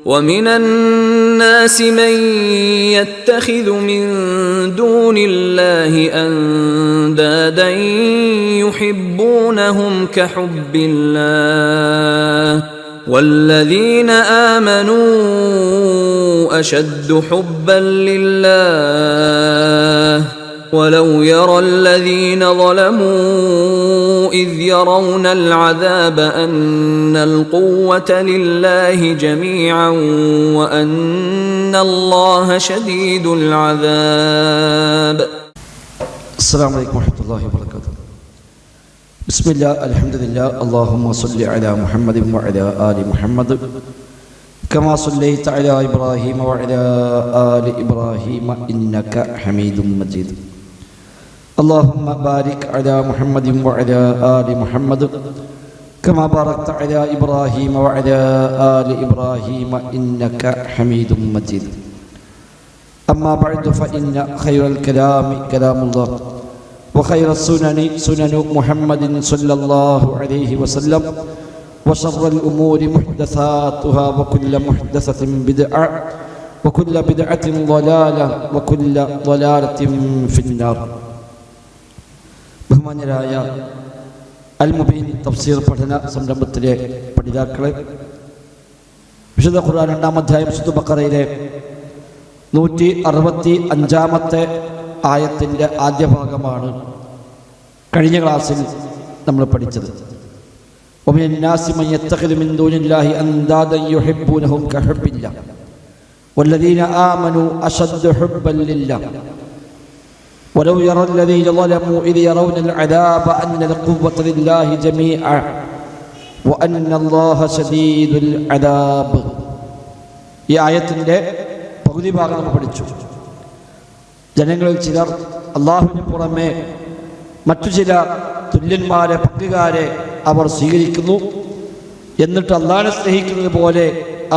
ومن الناس من يتخذ من دون الله أندادا يحبونهم كحب الله والذين آمنوا أشد حبا لله ولو يرى الذين ظلموا إذ يرون العذاب أن القوة لله جميعا وأن الله شديد العذاب. السلام عليكم ورحمة الله وبركاته. بسم الله الحمد لله اللهم صل على محمد وعلى آل محمد كما صليت على إبراهيم وعلى آل إبراهيم إنك حميد مجيد. اللهم بارك على محمد وعلى آل محمد كما باركت على إبراهيم وعلى آل إبراهيم إنك حميد مجيد. أما بعد فإن خير الكلام كلام الله وخير السنن سنن محمد صلى الله عليه وسلم وشر الأمور محدثاتها وكل محدثة بدعة وكل بدعة ضلالة وكل ضلالة في النار. ബഹുമാന്യരായ അൽ മുബീൻ തഫ്സീർ പഠന സംരംഭത്തിലെ പഠിതാക്കളെ, വിശുദ്ധ ഖുർആൻ 2-ാം അധ്യായം സൂറത്തുൽ ബഖറയിലെ 165-ാമത്തെ ആയത്തിൻ്റെ ആദ്യ ഭാഗമാണ് കഴിഞ്ഞ ക്ലാസ്സിൽ നമ്മൾ പഠിച്ചത്. ومن الناس من يتخذ من دون الله أندادا يحبونهم كحب الله والذين آمنوا أشد حبا لله ولو يرى الذين ظلموا إذ يرون العذاب أن القوة لله جميعا وأن الله شديد العذاب. ഈ ആയത്തിൻ്റെ പകുതി ഭാഗം നമ്മൾ പഠിച്ചു. ജനങ്ങളിൽ ചിലർ അള്ളാഹുവിന് പുറമെ മറ്റു ചില തുല്യന്മാരെ, പങ്കുകാരെ അവർ സ്വീകരിക്കുന്നു. എന്നിട്ട് അള്ളാഹിനെ സ്നേഹിക്കുന്നത് പോലെ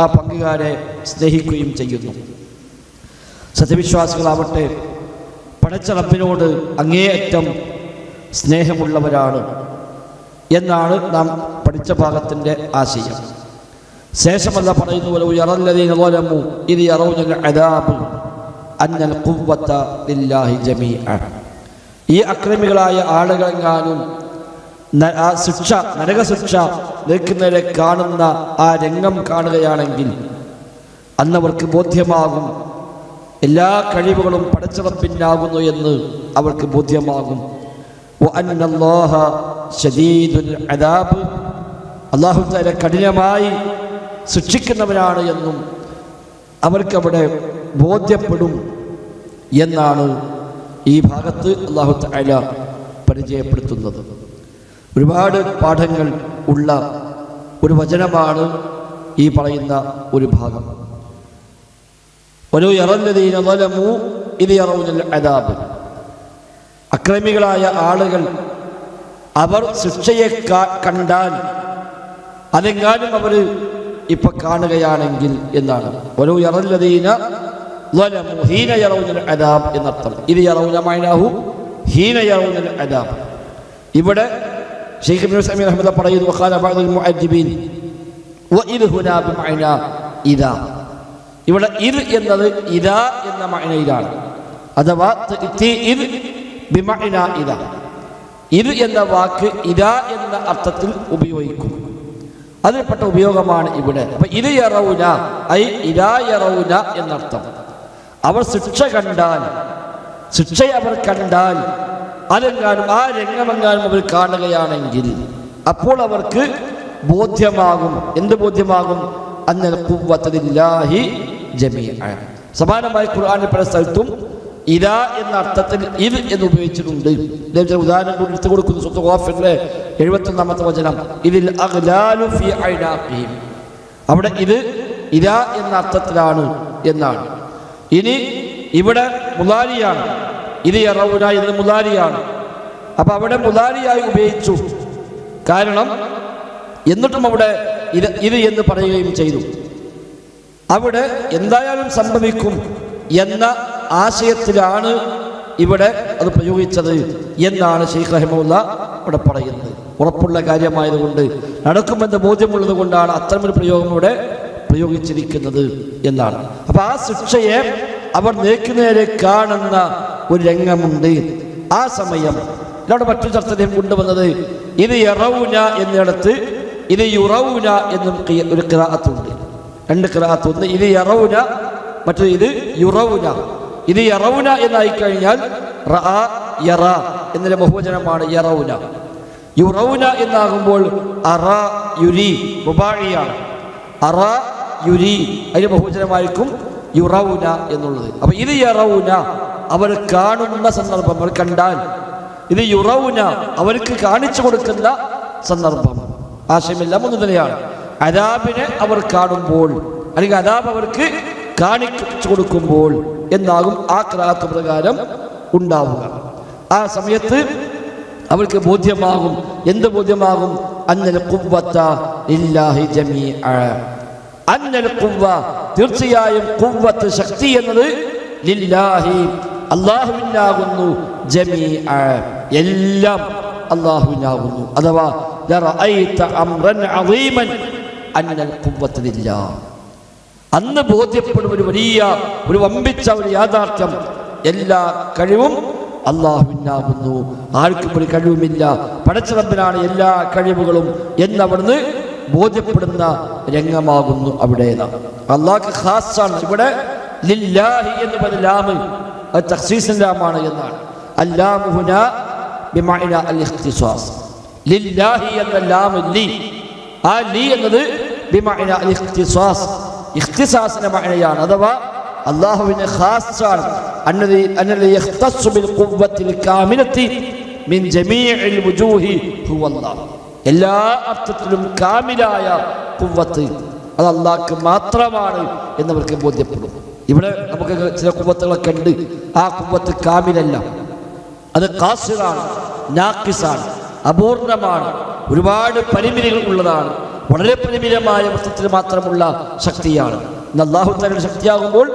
ആ പങ്കുകാരെ സ്നേഹിക്കുകയും ചെയ്യുന്നു. സത്യവിശ്വാസികളാവട്ടെ പടച്ച റബ്ബിനോട് അങ്ങേയറ്റം സ്നേഹമുള്ളവരാണ് എന്നാണ് നാം പഠിച്ച ഭാഗത്തിൻ്റെ ആശയം. ശേഷമല്ല പറയുന്നു, ഈ അക്രമികളായ ആളുകളെങ്ങാനും ആ ശിക്ഷ, നരകശിക്ഷ നിൽക്കുന്നവരെ കാണുന്ന ആ രംഗം കാണുകയാണെങ്കിൽ അന്നവർക്ക് ബോധ്യമാകും എല്ലാ കഴിവുകളും പടച്ചറപ്പിനാകുന്നു എന്ന് അവർക്ക് ബോധ്യമാകും. അല്ലാഹു തആല കഠിനമായി ശിക്ഷിക്കുന്നവനാണ് എന്നും അവർക്കവിടെ ബോധ്യപ്പെടും എന്നാണ് ഈ ഭാഗത്ത് അല്ലാഹു തആല പരിചയപ്പെടുത്തുന്നത്. ഒരുപാട് പാഠങ്ങൾ ഉള്ള ഒരു വചനമാണ് ഈ പറയുന്ന ഒരു ഭാഗം. അക്രമികളായ ആളുകൾ അവർ ശിക്ഷയെ കണ്ടാൽ അതെങ്ങാനും അവർ ഇപ്പൊ കാണുകയാണെങ്കിൽ എന്നാണ്. എന്നർത്ഥം. ഇവിടെ ശൈഖ് ഇബ്നു ഉസൈമീൻ റഹ്മത്തുള്ളാഹി പറയുന്നു, ഇവിടെ ഇത് എന്നത് ഇദാ എന്ന മഅനയിലാണ്. അഥവാ ഇത് എന്ന വാക്ക് ഇദാ എന്ന അർത്ഥത്തിൽ ഉപയോഗിക്കും. അതിൽപ്പെട്ട ഉപയോഗമാണ് ഇവിടെ. അപ്പൊ ഇത് യറൗന ഐ ഇദാ യറൗന എന്നർത്ഥം. അവർ ശിക്ഷയെ അവർ കണ്ടാൽ അതെങ്ങാനും ആ രംഗമെങ്ങാനും അവർ കാണുകയാണെങ്കിൽ അപ്പോൾ അവർക്ക് ബോധ്യമാകും. എന്ത് ബോധ്യമാകും? അന്നൽ ഖുവ്വത ലില്ലാഹി ജമീഅൻ. സമാനമായി ഖുർആനിൽ പല സ്ഥലത്തും ഇദാ എന്ന അർത്ഥത്തിൽ ഇത് എന്ന് ഉപയോഗിച്ചിട്ടുണ്ട്. ഉദാഹരണം കൂടി എടുത്തു കൊടുക്കുന്നു. സൂറത്തുൽ ഗാഫിറിലെ 71-ാമത്തെ വചനം, ഇതിൽ അഗ്ലാലു ഫീ ഐനാഖിഹിം. അവിടെ ഇത് ഇദാ എന്ന അർത്ഥത്തിലാണ് എന്നാണ്. ഇനി ഇവിടെ മുലാരിയാണ്. ഇത് യറൗന എന്നത് മുലാരിയാണ്. അപ്പൊ അവിടെ മുലാരിയായി ഉപയോഗിച്ചു. കാരണം എന്നിട്ടും അവിടെ ഇത് എന്ന് പറയുകയും ചെയ്തു. അവിടെ എന്തായാലും സംഭവിക്കും എന്ന ആശയത്തിലാണ് ഇവിടെ അത് പ്രയോഗിച്ചത് എന്നാണ് ശൈഖ് റഹിമഹുല്ലാഹ് ഇവിടെ പറയുന്നത്. ഉറപ്പുള്ള കാര്യമായതുകൊണ്ട്, നടക്കുമെന്ന് ബോധ്യമുള്ളത് കൊണ്ടാണ് അത്തരമൊരു പ്രയോഗം ഇവിടെ പ്രയോഗിച്ചിരിക്കുന്നത് എന്നാണ്. അപ്പൊ ആ ശിക്ഷയെ അവർ നേർക്കുനേരെ കാണുന്ന ഒരു രംഗമുണ്ട്. ആ സമയം ഇവിടെ മറ്റൊരു ചർച്ചയും കൊണ്ടുവന്നത് ഇത് യറൗന എന്നിടത്ത് ഇത് യുറൗന എന്നും ഒരു ഖിറാഅത്തുണ്ട്. രണ്ട് ഖിറാഅത്തുണ്ട്. ഇത് യറൗന, മറ്റൊരു ഇത് യുറൗന. ഇത് യറൗന എന്നായി കഴിഞ്ഞാൽ റഅ യറ എന്നതിന്റെ ബഹുവചനമാണ് യറൗന. യുറൗന എന്നാകുമ്പോൾ അറ യുരി മുബാഇയാണ്. അറ യുരി അതിന്റെ ബഹുവചനമായിരിക്കും യുറൗന എന്നുള്ളത്. അപ്പൊ ഇത് യറൗന അവർ കാണുന്ന സന്ദർഭം, അവർ കണ്ടാൽ. ഇത് യുറൗന അവർക്ക് കാണിച്ചു കൊടുക്കുന്ന സന്ദർഭം. ആശയമെല്ലാം ഒന്ന് തന്നെയാണ്. അദാബിനെ അവർ കാണുമ്പോൾ, അല്ലെങ്കിൽ അദാബ് അവർക്ക് കാണിച്ചു കൊടുക്കുമ്പോൾ എന്നാകും ആ ഖിറാഅത്ത് പ്രകാരം ഉണ്ടാവുക. ആ സമയത്ത് അവർക്ക് ബോധ്യമാകും. എന്ത് ബോധ്യമാകും? അന്നൽ ഖുവ്വത ലില്ലാഹി ജമീഅ. അന്നൽ ഖുവ്വ, തീർച്ചയായും ഖുവ്വത്ത്, ശക്തി എന്നത് ലില്ലാഹി, അല്ലാഹുവിനാകുന്നു. ജമീഅ, എല്ലാം അല്ലാഹുവിനാകുന്നു. അഥവാ ലറഅയ്ത അംറൻ അളീമൻ അന്നൽ ഖുവ്വത ലില്ലാഹ്. അന്ന് ബോധ്യപ്പെടും ഒരു വമ്പിച്ച ഒരു യാഥാർത്ഥ്യം, എല്ലാ കഴിവും അല്ലാഹുവിനാകുന്നു. ആർക്കും ഒരു കഴിവുമില്ല, പടച്ച റബ്ബിനാണ് എല്ലാ കഴിവുകളും എന്നവിടുന്ന് ബോധ്യപ്പെടുന്ന രംഗമാകുന്നു അവിടെ. അല്ലാഹുക്ക് ഖാസാണ്. ഇവിടെ ലില്ലാഹി എന്ന് പറഞ്ഞ ലാമ് അത് തഖ്സീസിന്റെ ലാമാണ് എന്നാണ്. അല്ലാഹു ഹുനാ ബിമഅന അൽ ഇഖ്തിസാസ്. ലില്ലാഹി എന്ന ലാം ലി, ആ ലി എന്നത് ബിമഅന അൽ ഇഖ്തിസാസ്, ഇഖ്തിസാസിന്റെ മഅനയാണ്. അഥവാ അല്ലാഹുവിനെ ഖാസാണ്. അന്നദി യഖ്തസ്സു ബിൽ ഖുവ്വത്തിൽ കാമിലത്തി മിൻ ജമീഇൽ വുജൂഹി ഹുവല്ലാഹ്. എല്ലാ അർത്ഥത്തിലും കാമിലായ ഖുവ്വത്ത് അത് അല്ലാഹ്ക്ക് മാത്രമാണ് എന്നവർക്ക് ബോധ്യപ്പെടും. ഇവിടെ നമുക്ക് ചില ഖുവ്വത്തുകളൊക്കെ ഉണ്ട്. ആ ഖുവ്വത്ത് കാമിലല്ല, അത് ഖാസിറാണ്, നാഖിസാണ്, അപൂർണമാണ്, ഒരുപാട് പരിമിതികൾ ഉള്ളതാണ്. വളരെ പരിമിതമായ വസ്തുത്തിൽ മാത്രമുള്ള ശക്തിയാണ്. അല്ലാഹു തആലയുടെ ശക്തിയാകുമ്പോൾ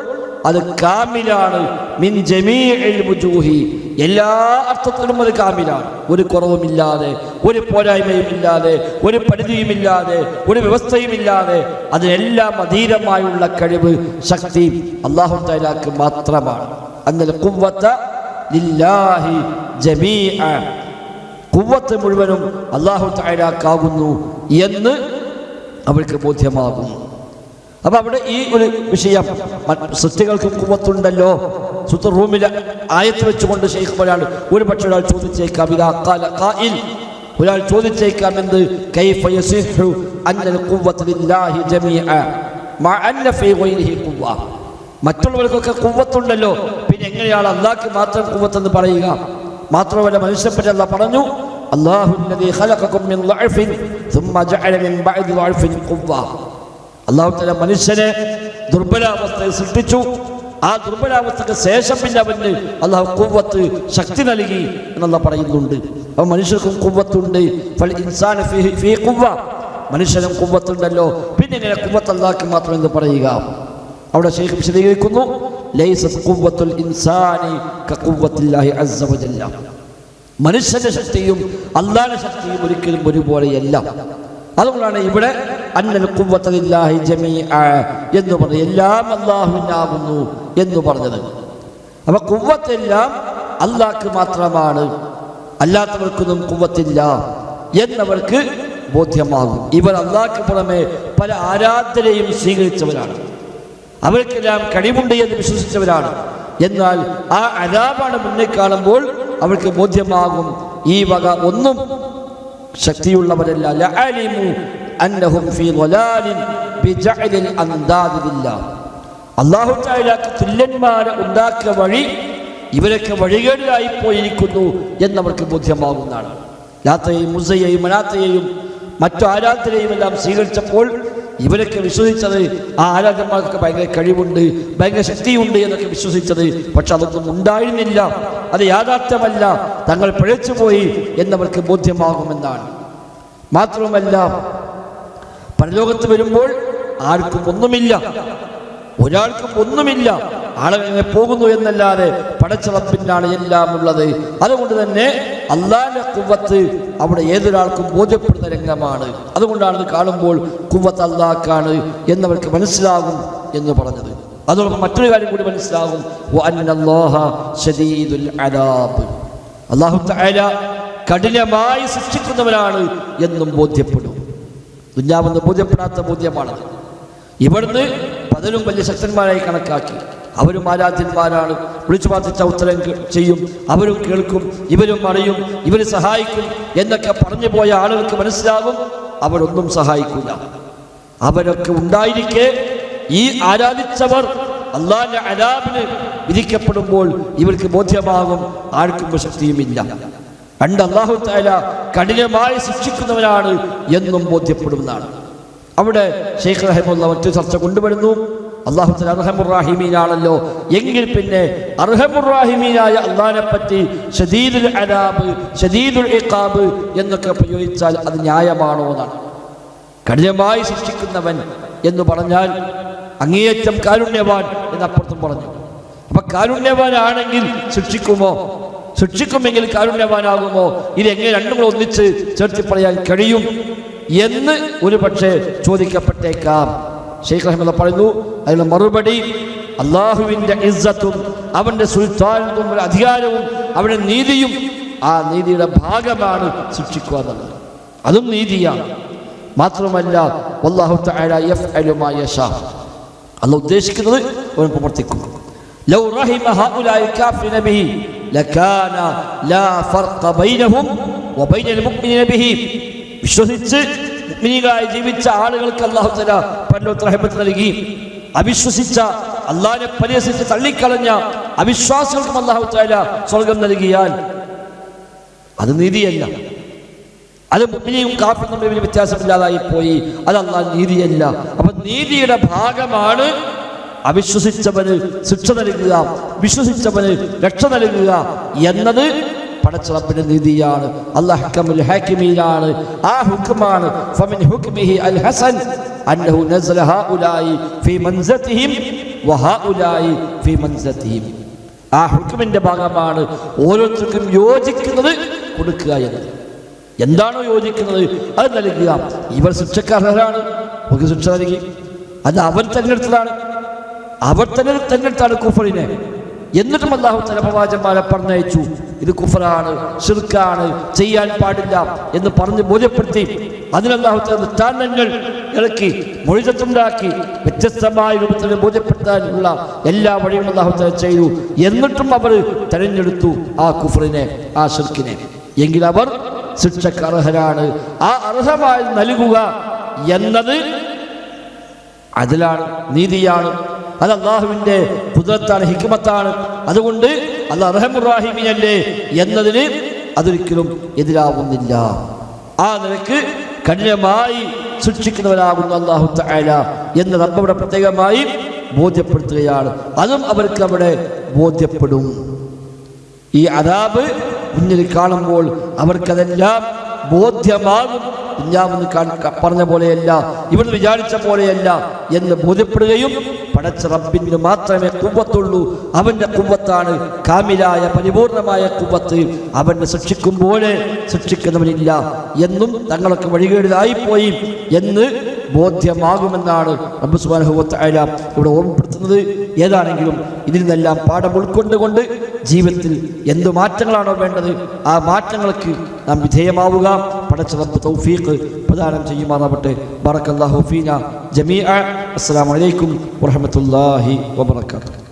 അത് കാമിലാണ്. മിൻ ജമീഇൽ വുജൂഹി, എല്ലാ അർത്ഥത്തിലും അത് കാമിലാണ്. ഒരു കുറവുമില്ലാതെ, ഒരു പോരായ്മയുമില്ലാതെ, ഒരു പരിധിയുമില്ലാതെ, ഒരു വ്യവസ്ഥയുമില്ലാതെ, അതിനെല്ലാം അധീരമായുള്ള കഴിവ്, ശക്തി അല്ലാഹു തആലക്ക് മാത്രമാണ്. അന്നൽ ഖുവ്വത ലില്ലാഹി ജമീഅ, ഖുവ്വത്ത് മുഴുവനും അല്ലാഹു തആലക്കാകുന്നു എന്ന് അവർക്ക് ബോധ്യമാകുന്നു. അപ്പൊ അവിടെ ഈ ഒരു വിഷയം, സൃഷ്ടികൾക്കും ഖുവ്വത്തുണ്ടല്ലോ. സൂറത്തുൽ റൂമിലെ ആയത്ത് വെച്ചുകൊണ്ട് ശൈഖ് പറയാണ്, ഒരു പക്ഷേ ഒരാൾ ചോദിച്ചേക്കാം, ഇദാ ഖാല ഖാഇൽ, ഒരാൾ ചോദിച്ചേക്കാം, എന്ത് കൈഫ യസിഹു അന്നൽ ഖുവ്വത ലില്ലാഹി ജമീഅ മഅ അന്ന ഫീ ഗൈരിഹി ഖുവ്വ. മറ്റുള്ളവർക്കൊക്കെ ഖുവ്വത്തുണ്ടല്ലോ, പിന്നെ എങ്ങനെയാണ് അല്ലാഹ്ക്ക് മാത്രം ഖുവ്വത്തെന്ന് പറയുക? മാത്രമല്ല മനുഷ്യനെ പറ്റി അല്ലാഹ് പറഞ്ഞു, അല്ലാഹുല്ലദീ ഖലഖകും മിൻ ളഅഫിൻ സുമ്മ ജഅല മിൻ ബഅദി ളഅഫിൻ ഖുവ്വ. അല്ലാഹു തആല മനുഷ്യനെ ദുർബലാവസ്ഥയിൽ സൃഷ്ടിച്ചു. ആ ദുർബലാവസ്ഥക്ക് ശേഷം പിന്നെ അവന് അല്ലാഹു ഖുവ്വത്ത്, ശക്തി നൽകി എന്നല്ല പറയുന്നുണ്ട്. അപ്പോൾ മനുഷ്യർക്കും ഖുവ്വത്തുണ്ട്. ഫൽ ഇൻസാന ഫീ ഖുവ്വ, മനുഷ്യനും ഖുവ്വത്തുണ്ടല്ലോ, പിന്നെ ഇങ്ങനെ ഖുവ്വത്ത് അല്ലാഹ്ക്ക് മാത്രം എന്ന് പറയുക? അവിടെ ശൈഖ് വിശദീകരിക്കുന്നു, ലൈസത് ഖുവ്വത്തുൽ ഇൻസാനി കഖുവ്വത്തില്ലാഹി അസ്സ വജല്ല. മനുഷ്യന്റെ ശക്തിയും അല്ലാഹുവിന്റെ ശക്തിയും ഒരിക്കലും ഒരുപോലെയല്ല. അതുകൊണ്ടാണ് ഇവിടെ അന്നൽ ഖുവ്വത ലില്ലാഹി ജമീഅ എന്ന് പറഞ്ഞത്, എല്ലാം അല്ലാഹുവിനാകുന്നു എന്ന് പറഞ്ഞത്. അപ്പൊ ഖുവ്വത്തെല്ലാം അല്ലാഹ്ക്ക് മാത്രമാണ്, അല്ലാത്തവർക്കൊന്നും ഖുവ്വത്തില്ല എന്നവർക്ക് ബോധ്യമാകും. ഇവർ അല്ലാഹ്ക്ക് പുറമെ പല ആരാധനയും സ്വീകരിച്ചവരാണ്, അവർക്കെല്ലാം കഴിവുണ്ട് എന്ന് വിശ്വസിച്ചവരാണ്. എന്നാൽ ആ അദാബാണ് മുന്നിൽ കാണുമ്പോൾ അവർക്ക് ബോധ്യമാകും, ഈ വക ഒന്നും ശക്തിയുള്ളവരല്ല. ലഅലിമു അന്നഹും ഫീ ളലാലിൻ ബിജഅലിൽ അൻദാദി ലില്ലാഹ്. അല്ലാഹു തആലക്ക് തുല്യന്മാരെ ഉണ്ടാക്കിയ വഴി ഇവരൊക്കെ വഴികേടിലായി പോയിരിക്കുന്നു എന്നവർക്ക് ബോധ്യമാകുന്നതാണ്. ലാത്തയെയും മുസയെയും മനാത്തയെയും മറ്റു ആരാധനയും എല്ലാം സ്വീകരിച്ചപ്പോൾ ഇവരൊക്കെ വിശ്വസിച്ചത് ആ ആരാധന്മാർക്ക് ഭയങ്കര കഴിവുണ്ട്, ഭയങ്കര ശക്തിയുണ്ട് എന്നൊക്കെ വിശ്വസിച്ചത്. പക്ഷെ അതൊന്നും ഉണ്ടായിരുന്നില്ല, അത് യാഥാർത്ഥ്യമല്ല, തങ്ങൾ പിഴച്ചുപോയി എന്നവർക്ക് ബോധ്യമാകുമെന്നാണ്. മാത്രവുമല്ല, പരലോകത്ത് വരുമ്പോൾ ആർക്കും ഒന്നുമില്ല. ഒരാൾക്കും ഒന്നുമില്ല, ആളുകളെ പോകുന്നു എന്നല്ലാതെ പടച്ച റബ്ബിനാണ് എല്ലാം ഉള്ളത്. അതുകൊണ്ട് തന്നെ അള്ളാഹിന്റെ ഖുവ്വത്ത് അവിടെ ഏതൊരാൾക്കും ബോധ്യപ്പെടുന്ന രംഗമാണ്. അതുകൊണ്ടാണ് ഇത് കാണുമ്പോൾ ഖുവ്വത്ത് അള്ളാഹ്ക്കാണ് എന്നവർക്ക് മനസ്സിലാകും എന്ന് പറഞ്ഞത്. അതോടൊപ്പം മറ്റൊരു കാര്യം കൂടി മനസ്സിലാകും, വഅന്നല്ലാഹ ശദീദുൽ അദാബ്, അല്ലാഹു തആല കഠിനമായി ശിക്ഷിക്കുന്നവനാണ് എന്നും ബോധ്യപ്പെടും. ദുനിയാവെന്ന് ബോധ്യപ്പെടാത്ത ബോധ്യമാണ്. ഇവിടുന്ന് പലരും വലിയ ശക്തന്മാരായി കണക്കാക്കി, അവരും ആരാധ്യന്മാരാണ്, വിളിച്ചു പ്രാർത്ഥിച്ച ഉത്തരം ചെയ്യും, അവരും കേൾക്കും, ഇവരും അറിയും, ഇവർ സഹായിക്കും എന്നൊക്കെ പറഞ്ഞു പോയ ആളുകൾക്ക് മനസ്സിലാകും അവരൊന്നും സഹായിക്കില്ല. അവരൊക്കെ ഉണ്ടായിരിക്കെ ഈ ആരാധിച്ചവർ അല്ലാഹുവിന്റെ അദാബിന് വിധിക്കപ്പെടുമ്പോൾ ഇവർക്ക് ബോധ്യമാകും ആർക്കും ശക്തിയുമില്ല. പണ്ട് അല്ലാഹു തആല കഠിനമായി ശിക്ഷിക്കുന്നവനാണ് എന്നും ബോധ്യപ്പെടുന്നതാണ്. അവിടെ ശൈഖ് റഹിമഹുല്ലാഹ് മറ്റൊരു ചർച്ച കൊണ്ടുവരുന്നു. അല്ലാഹു തആല അർഹമുർ റഹീമീനാണല്ലോ, എങ്കിൽ പിന്നെ അർഹമുർ റഹീമീനായ അല്ലാഹുവിനെ പറ്റി ശദീദുൽ അദാബ്, ശദീദുൽ ഇഖാബ് എന്നൊക്കെ പ്രയോഗിച്ചാൽ അത് ന്യായമാണോ എന്നാണ്. കഠിനമായി ശിക്ഷിക്കുന്നവൻ എന്ന് പറഞ്ഞാൽ അങ്ങേയറ്റം കാരുണ്യവാൻ എന്നപ്പുറത്തും പറഞ്ഞു. അപ്പൊ കാരുണ്യവാനാണെങ്കിൽ ശിക്ഷിക്കുമോ? ശിക്ഷിക്കുമെങ്കിൽ കാരുണ്യവാനാകുമോ? ഇതെങ്ങനെ രണ്ടും കൂടെ ഒന്നിച്ച് ചേർത്തി പറയാൻ കഴിയും എന്ന് ഒരു പക്ഷേ ചോദിക്കപ്പെട്ടേക്കാം. ശൈഖ് റഹിമഹുല്ലാഹ് പറയുന്നു, അതിനുള്ള മറുപടി അള്ളാഹുവിൻ്റെ ഇസ്സത്തും അവൻ്റെ സുൽത്താനും അധികാരവും അവൻ്റെ നീതിയും, ആ നീതിയുടെ ഭാഗമാണ് ശിക്ഷിക്കുക എന്നുള്ളത്. അതും നീതിയാണ്. മാത്രമല്ല വല്ലാഹു തആല യഫ്അലു മാ യശാ, അല്ലാഹു ഉദ്ദേശിക്കുന്നത് അവൻ പ്രവർത്തിക്കും. ലൗ റഹിമ ഹഉലായി കാഫിന ബിഹി ലകാന ലാ ഫർഖ ബൈനഹും വബൈനൽ മുഅ്മിനീന ബിഹി. വിശ്വസിച്ച് മുഅ്മിനീകളായി ജീവിച്ച ആളുകൾക്ക് അല്ലാഹു തആല പരലോകത്ത് റഹ്മത്ത് നൽകി. അവിശ്വസിച്ച അല്ലാഹുവിനെ പരിഹസിച്ച് തള്ളിക്കളഞ്ഞ അവിശ്വാസികൾക്കും അല്ലാഹു തആല സ്വർഗ്ഗം നൽകിയാൽ അത് നീതിയല്ല. അത് മുഅ്മിനീനും കാഫിറും തമ്മിൽ വ്യത്യാസമില്ലാതായി പോയി. അത് അല്ലാഹുവിന്റെ നീതിയല്ല. അപ്പൊ നീതിയുടെ ഭാഗമാണ് അവിശ്വസിച്ചവന് ശിക്ഷ നൽകുക, വിശ്വസിച്ചവന് രക്ഷ നൽകുക എന്നത് പടച്ച റബ്ബിന്റെ നീതിയാണ്. അല്ലാഹു ഹക്കമുൽ ഹാക്കിമീനാണ്. ആ ഹുക്മാണ് ഫമിൻ ഹുക്മിഹി അൽ ഹസൻ അന്നഹു നസല ഹഉലായി ഫീ മൻസതിഹിം വഹഉലായി ഫീ മൻസതിഹിം. ആ ഹുക്മിന്റെ ഭാഗമാണ് ഓരോരുത്തർക്കും യോജിക്കുന്നത് കൊടുക്കുക എന്നത്. എന്താണോ യോജിക്കുന്നത് അത് നൽകുക. ഇവർ ശിക്ഷക്കാരനാണ്, അവർക്ക് ശിക്ഷ നൽകി. അത് അവർ തെരഞ്ഞെടുത്തതാണ്, അവർ തന്നെ തെരഞ്ഞെടുത്താണ് കുഫറിനെ. എന്നിട്ടും അല്ലാഹു തആല പ്രവാചകന്മാരെ പറഞ്ഞയച്ചു. ഇത് കുഫറാണ്, ശിർക്കാണ്, ചെയ്യാൻ പാടില്ല എന്ന് പറഞ്ഞ് ബോധ്യപ്പെടുത്തി. അതിന് അല്ലാഹു തആല ദൃഷ്ടാന്തങ്ങൾ ഇറക്കി, മൊഴിജത്തുണ്ടാക്കി, വ്യത്യസ്തമായ രൂപത്തിൽ ബോധ്യപ്പെടുത്താനുള്ള എല്ലാ വഴിയും അല്ലാഹു തആല ചെയ്തു. എന്നിട്ടും അവർ തെരഞ്ഞെടുത്തു ആ കുഫറിനെ, ആ ശിർക്കിനെ. എങ്കിൽ അവർ ശിക്ഷക്ക് അർഹരാണ്. ആ അർഹമായി നൽകുക എന്നത് അതിലാണ്, നീതിയാണ്. അത് അള്ളാഹുവിൻ്റെ ഖുദ്റത്താണ്, ഹിക്മത്താണ്. അതുകൊണ്ട് അല്ലാഹു അർഹമുർ റഹീമീനല്ലേ എന്നതിന് അതൊരിക്കലും എതിരാവുന്നില്ല. ആ നിലക്ക് കഠിനമായി ശിക്ഷിക്കുന്നവരാകുന്ന അല്ലാഹു തആല എന്ന് റബ്ബ് അവിടെ പ്രത്യേകമായി ബോധ്യപ്പെടുത്തുകയാണ്. അതും അവർക്ക് അവിടെ ബോധ്യപ്പെടും. ഈ അദാബ് മുന്നിൽ കാണുമ്പോൾ അവർക്കതെല്ലാം ബോധ്യമാകും. കുഞ്ഞാമെന്ന് പറഞ്ഞ പോലെയല്ല, ഇവർ വിചാരിച്ച പോലെയല്ല എന്ന് ബോധ്യപ്പെടുകയും പടച്ച റബ്ബിന് മാത്രമേ ഖുവ്വത്തുള്ളൂ, അവൻ്റെ ഖുവ്വത്താണ് കാമിലായ പരിപൂർണമായ ഖുവ്വത്ത്, അവനെ ശിക്ഷിക്കും പോലെ ശിക്ഷിക്കുന്നവനില്ല എന്നും തങ്ങളൊക്കെ വഴികേടിലായിപ്പോയി എന്ന് ബോധ്യമാകുമെന്നാണ് റബ്ബ് സുബ്ഹാനഹു വ തആല ഇവിടെ ഓർമ്മപ്പെടുത്തുന്നത്. ഏതാണെങ്കിലും ഇതിൽ നിന്നെല്ലാം പാഠം ഉൾക്കൊണ്ടുകൊണ്ട് ജീവിതത്തിൽ എന്ത് മാറ്റങ്ങളാണോ വേണ്ടത് ആ മാറ്റങ്ങൾക്ക് നാം വിധേയമാവുക. പടച്ച റബ്ബ് തൗഫീഖ് പ്രദാനം ചെയ്യുമാറാവട്ടെ. ബറക്കല്ലാഹു ഫീന ജമീഅ. അസ്സലാമു അലൈക്കും വറഹ്മത്തുള്ളാഹി വബറകാതുഹു.